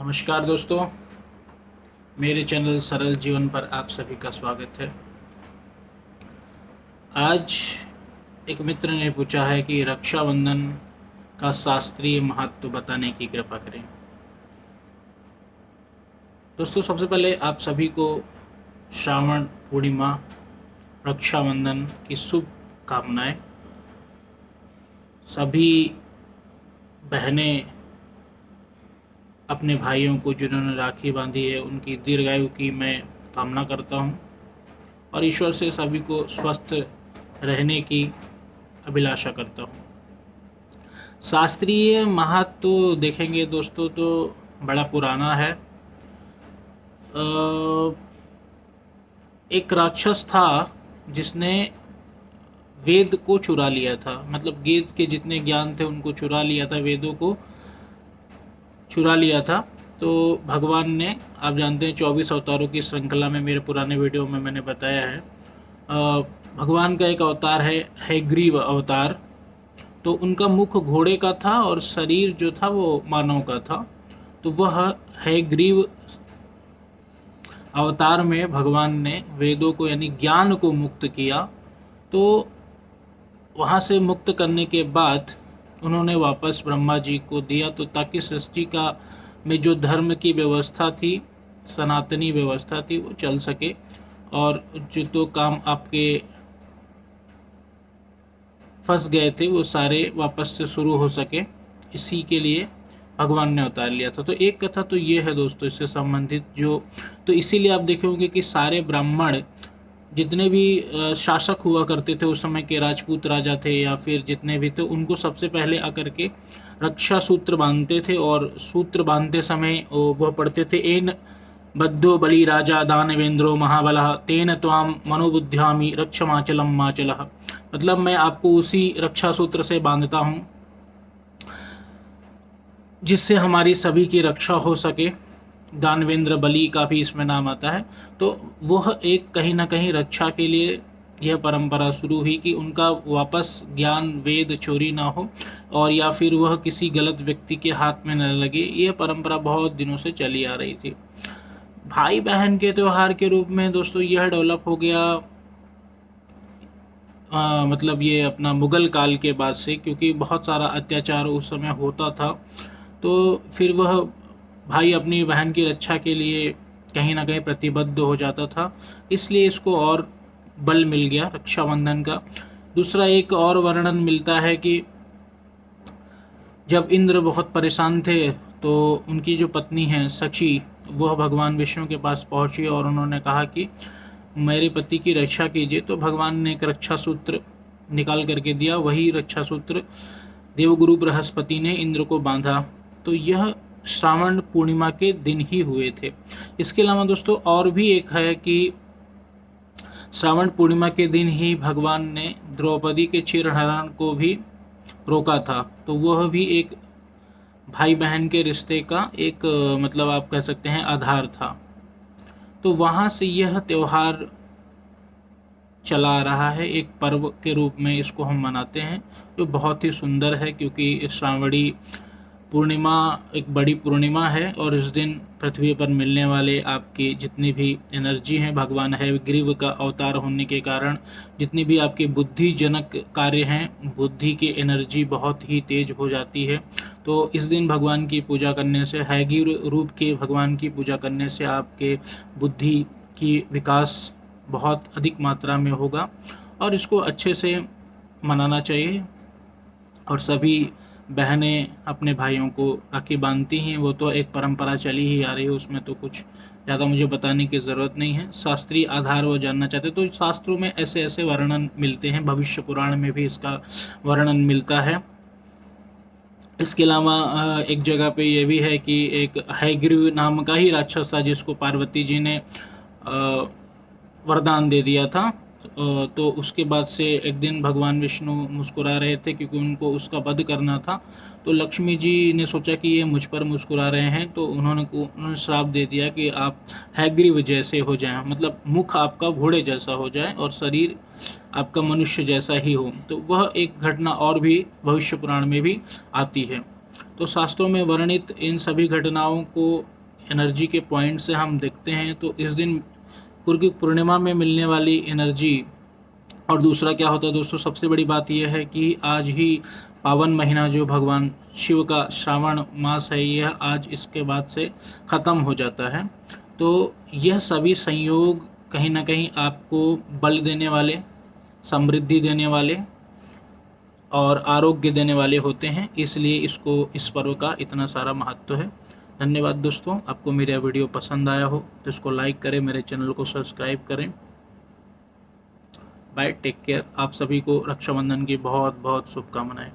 नमस्कार दोस्तों, मेरे चैनल सरल जीवन पर आप सभी का स्वागत है। आज एक मित्र ने पूछा है कि रक्षाबंधन का शास्त्रीय महत्व बताने की कृपा करें। दोस्तों, सबसे पहले आप सभी को श्रावण पूर्णिमा रक्षाबंधन की शुभ कामनाएं। सभी बहनें अपने भाइयों को जिन्होंने राखी बांधी है उनकी दीर्घायु की मैं कामना करता हूँ और ईश्वर से सभी को स्वस्थ रहने की अभिलाषा करता हूँ। शास्त्रीय महत्व तो देखेंगे दोस्तों तो बड़ा पुराना है। एक राक्षस था जिसने वेद को चुरा लिया था, मतलब वेद के जितने ज्ञान थे उनको चुरा लिया था, वेदों को चुरा लिया था। तो भगवान ने, आप जानते हैं 24 अवतारों की श्रृंखला में मेरे पुराने वीडियो में मैंने बताया है, भगवान का एक अवतार है हैग्रीव अवतार। तो उनका मुख घोड़े का था और शरीर जो था वो मानव का था। तो वह हैग्रीव अवतार में भगवान ने वेदों को यानी ज्ञान को मुक्त किया। तो वहाँ से मुक्त करने के बाद उन्होंने वापस ब्रह्मा जी को दिया, तो ताकि सृष्टि का में जो धर्म की व्यवस्था थी, सनातनी व्यवस्था थी, वो चल सके और जो तो काम आपके फंस गए थे वो सारे वापस से शुरू हो सके। इसी के लिए भगवान ने उतार लिया था। तो एक कथा तो ये है दोस्तों इससे संबंधित, जो तो इसीलिए आप देखे होंगे कि सारे ब्राह्मण जितने भी शासक हुआ करते थे उस समय के, राजपूत राजा थे या फिर जितने भी थे, उनको सबसे पहले आकर के रक्षा सूत्र बांधते थे और सूत्र बांधते समय वह पढ़ते थे, एन बद्धो बलि राजा दानवेंद्रो महाबलः तेन त्वाम मनोबुद्ध्यामि रक्षमाचलम माचलः। मतलब मैं आपको उसी रक्षा सूत्र से बांधता हूँ जिससे हमारी सभी की रक्षा हो सके। दानवेंद्र बलि का भी इसमें नाम आता है। तो वह एक कहीं ना कहीं रक्षा के लिए यह परंपरा शुरू हुई कि उनका वापस ज्ञान वेद चोरी ना हो और या फिर वह किसी गलत व्यक्ति के हाथ में न लगे। यह परंपरा बहुत दिनों से चली आ रही थी। भाई बहन के त्यौहार के रूप में दोस्तों यह डेवलप हो गया मतलब ये अपना मुग़ल काल के बाद से, क्योंकि बहुत सारा अत्याचार उस समय होता था। तो फिर वह भाई अपनी बहन की रक्षा के लिए कहीं ना कहीं प्रतिबद्ध हो जाता था, इसलिए इसको और बल मिल गया रक्षाबंधन का। दूसरा एक और वर्णन मिलता है कि जब इंद्र बहुत परेशान थे तो उनकी जो पत्नी है सची, वह भगवान विष्णु के पास पहुंची और उन्होंने कहा कि मेरे पति की रक्षा कीजिए। तो भगवान ने एक रक्षा सूत्र निकाल करके दिया, वही रक्षा सूत्र देवगुरु बृहस्पति ने इंद्र को बांधा। तो यह श्रावण पूर्णिमा के दिन ही हुए थे। इसके अलावा दोस्तों और भी एक है कि श्रावण पूर्णिमा के दिन ही भगवान ने द्रौपदी के चिरहरण को भी रोका था। तो वह भी एक भाई बहन के रिश्ते का एक मतलब आप कह सकते हैं आधार था। तो वहाँ से यह त्यौहार चला आ रहा है, एक पर्व के रूप में इसको हम मनाते हैं, जो बहुत ही सुंदर है क्योंकि श्रावणी पूर्णिमा एक बड़ी पूर्णिमा है और इस दिन पृथ्वी पर मिलने वाले आपकी जितनी भी एनर्जी हैं, भगवान है ग्रीव का अवतार होने के कारण जितनी भी आपके बुद्धिजनक कार्य हैं, बुद्धि की एनर्जी बहुत ही तेज हो जाती है। तो इस दिन भगवान की पूजा करने से, हैगिर रूप के भगवान की पूजा करने से आपके बुद्धि की विकास बहुत अधिक मात्रा में होगा और इसको अच्छे से मनाना चाहिए। और सभी बहनें अपने भाइयों को राखी बांधती हैं, वो तो एक परंपरा चली ही आ रही है, उसमें तो कुछ ज़्यादा मुझे बताने की ज़रूरत नहीं है। शास्त्रीय आधार वो जानना चाहते तो शास्त्रों में ऐसे ऐसे वर्णन मिलते हैं, भविष्य पुराण में भी इसका वर्णन मिलता है। इसके अलावा एक जगह पे ये भी है कि एक हैग्रीव नाम का ही राक्षस था जिसको पार्वती जी ने वरदान दे दिया था। तो उसके बाद से एक दिन भगवान विष्णु मुस्कुरा रहे थे क्योंकि उनको उसका वध करना था। तो लक्ष्मी जी ने सोचा कि ये मुझ पर मुस्कुरा रहे हैं, तो उन्होंने श्राप दे दिया कि आप हैग्रीव जैसे हो जाएं, मतलब मुख आपका घोड़े जैसा हो जाए और शरीर आपका मनुष्य जैसा ही हो। तो वह एक घटना और भी भविष्य पुराण में भी आती है। तो शास्त्रों में वर्णित इन सभी घटनाओं को एनर्जी के पॉइंट से हम देखते हैं। तो इस दिन कुर्की पूर्णिमा में मिलने वाली एनर्जी, और दूसरा क्या होता है दोस्तों, सबसे बड़ी बात यह है कि आज ही पावन महीना जो भगवान शिव का श्रावण मास है, यह आज इसके बाद से ख़त्म हो जाता है। तो यह सभी संयोग कहीं ना कहीं आपको बल देने वाले, समृद्धि देने वाले और आरोग्य देने वाले होते हैं, इसलिए इस पर्व का इतना सारा महत्व है। धन्यवाद दोस्तों। आपको मेरा वीडियो पसंद आया हो तो इसको लाइक करें, मेरे चैनल को सब्सक्राइब करें। Bye, take care. आप सभी को रक्षाबंधन की बहुत बहुत शुभकामनाएं।